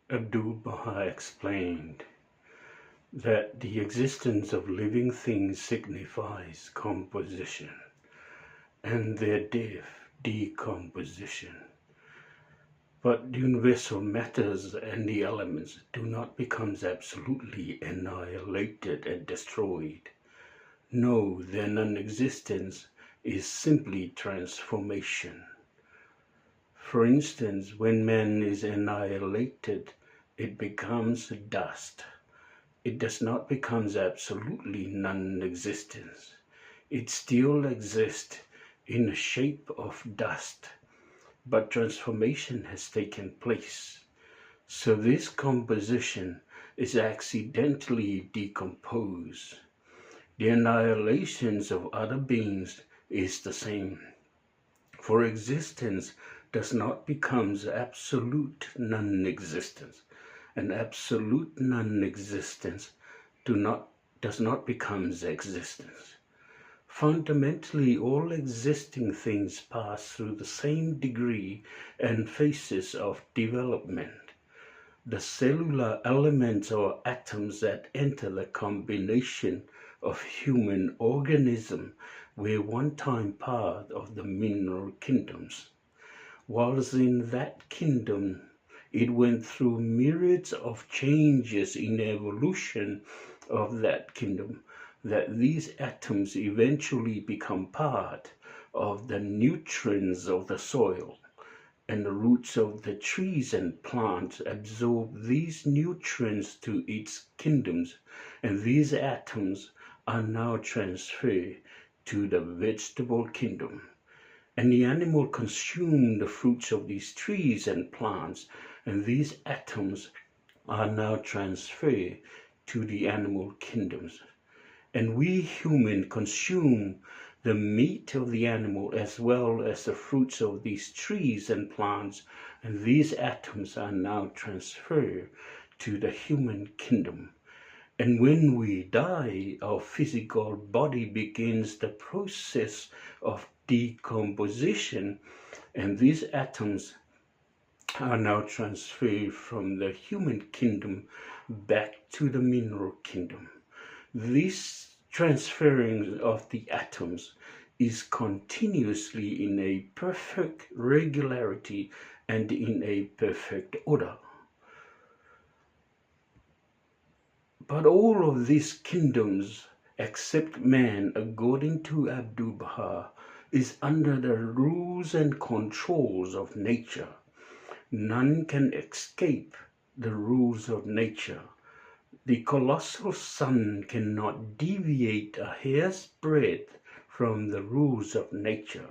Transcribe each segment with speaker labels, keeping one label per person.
Speaker 1: Abdu'l-Baha explained that the existence of living things signifies composition, and their death, decomposition. But the universal matters and the elements do not become absolutely annihilated and destroyed. No, their non-existence is simply transformation. For instance, when man is annihilated, it becomes dust. It does not become absolutely non-existence. It still exists in the shape of dust, but transformation has taken place. So this composition is accidentally decomposed. The annihilations of other beings is the same. For existence does not become absolute non-existence, and absolute non-existence does not become existence. Fundamentally, all existing things pass through the same degree and phases of development. The cellular elements or atoms that enter the combination of human organism were one time part of the mineral kingdoms. Whilst in that kingdom, it went through myriads of changes in evolution of that kingdom, that these atoms eventually become part of the nutrients of the soil, and the roots of the trees and plants absorb these nutrients to its kingdoms, and these atoms are now transferred to the vegetable kingdom. And the animal consume the fruits of these trees and plants, and these atoms are now transferred to the animal kingdoms. And we human consume the meat of the animal as well as the fruits of these trees and plants, and these atoms are now transferred to the human kingdom. And when we die, our physical body begins the process of decomposition, and these atoms are now transferred from the human kingdom back to the mineral kingdom. This transferring of the atoms is continuously in a perfect regularity and in a perfect order. But all of these kingdoms, except man, according to Abdu'l-Baha, is under the rules and controls of nature. None can escape the rules of nature. The colossal sun cannot deviate a hair's breadth from the rules of nature.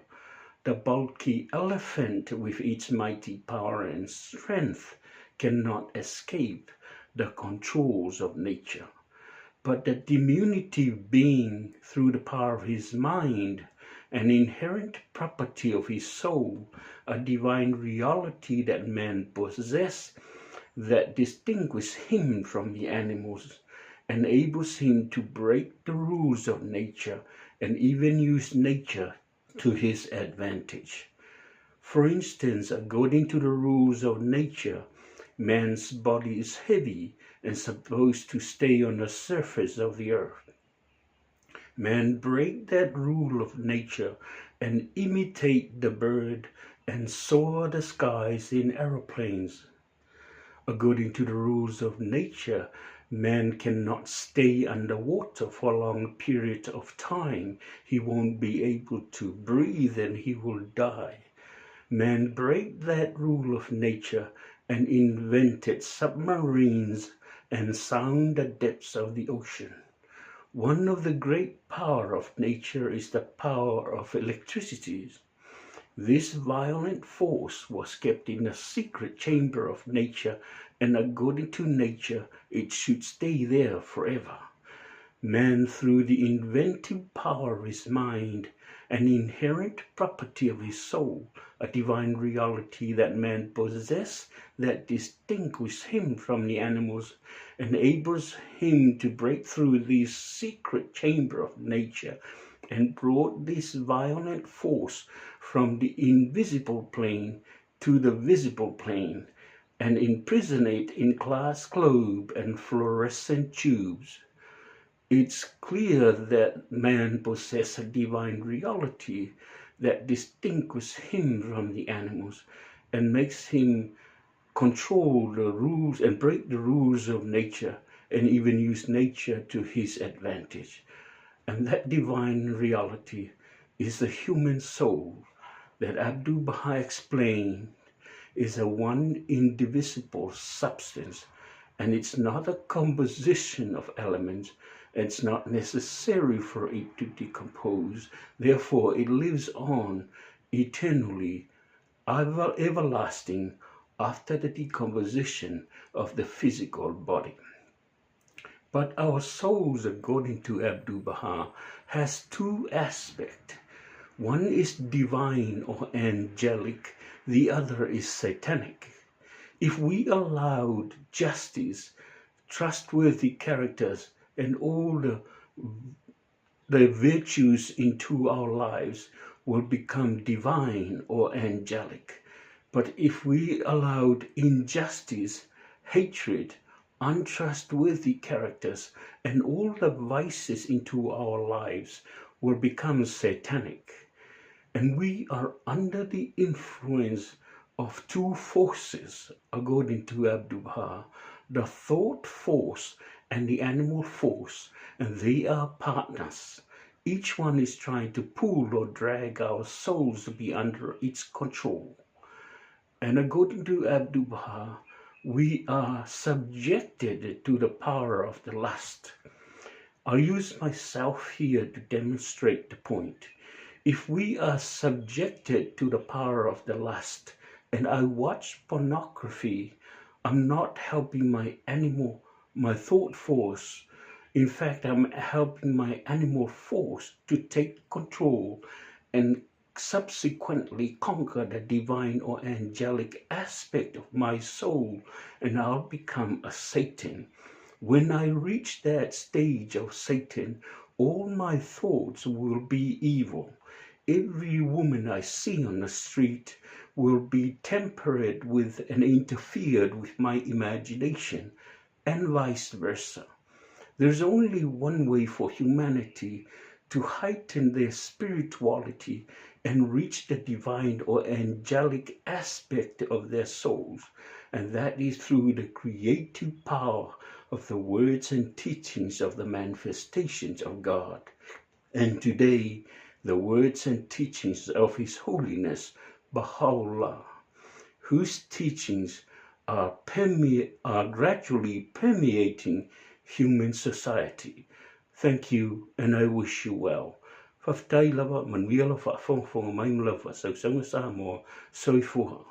Speaker 1: The bulky elephant with its mighty power and strength cannot escape the controls of nature. But the diminutive being, through the power of his mind, an inherent property of his soul, a divine reality that man possesses, that distinguishes him from the animals, enables him to break the rules of nature and even use nature to his advantage. For instance, according to the rules of nature, man's body is heavy and supposed to stay on the surface of the earth. Man break that rule of nature and imitate the bird and soar the skies in aeroplanes. According to the rules of nature, man cannot stay underwater for a long period of time. He won't be able to breathe and he will die. Man break that rule of nature and invented submarines and sound the depths of the ocean. One of the great power of nature is the power of electricity. This violent force was kept in a secret chamber of nature, and according to nature, it should stay there forever. Man, through the inventive power of his mind, an inherent property of his soul, a divine reality that man possesses that distinguishes him from the animals, enables him to break through this secret chamber of nature and brought this violent force from the invisible plane to the visible plane. and imprisonate in glass globe and fluorescent tubes. It's clear that man possesses a divine reality that distinguishes him from the animals and makes him control the rules and break the rules of nature and even use nature to his advantage. And that divine reality is the human soul that Abdu'l-Baha explained is a one indivisible substance, and it's not a composition of elements. It's not necessary for it to decompose. Therefore, it lives on eternally, everlasting, after the decomposition of the physical body. But our souls, according to Abdu'l-Baha, has two aspects. One is divine or angelic, the other is satanic. If we allowed justice, trustworthy characters, and all the virtues into our lives will become divine or angelic. But if we allowed injustice, hatred, untrustworthy characters, and all the vices into our lives will become satanic. And we are under the influence of two forces, according to Abdu'l-Baha, the thought force and the animal force, and they are partners. Each one is trying to pull or drag our souls to be under its control. And according to Abdu'l-Baha, we are subjected to the power of the lust. I'll use myself here to demonstrate the point. If we are subjected to the power of the lust and I watch pornography, I'm not helping my thought force. In fact, I'm helping my animal force to take control and subsequently conquer the divine or angelic aspect of my soul, and I'll become a Satan. When I reach that stage of Satan, all my thoughts will be evil. Every woman I see on the street will be tempered with and interfered with my imagination, and vice versa. There's only one way for humanity to heighten their spirituality and reach the divine or angelic aspect of their souls, and that is through the creative power of the words and teachings of the manifestations of God. And today, the words and teachings of His Holiness Baha'u'llah, whose teachings are gradually permeating human society. Thank you, and I wish you well. Whaftai lava, manuia lava, whawhonga mai lava, sausanga Samoa, soifua.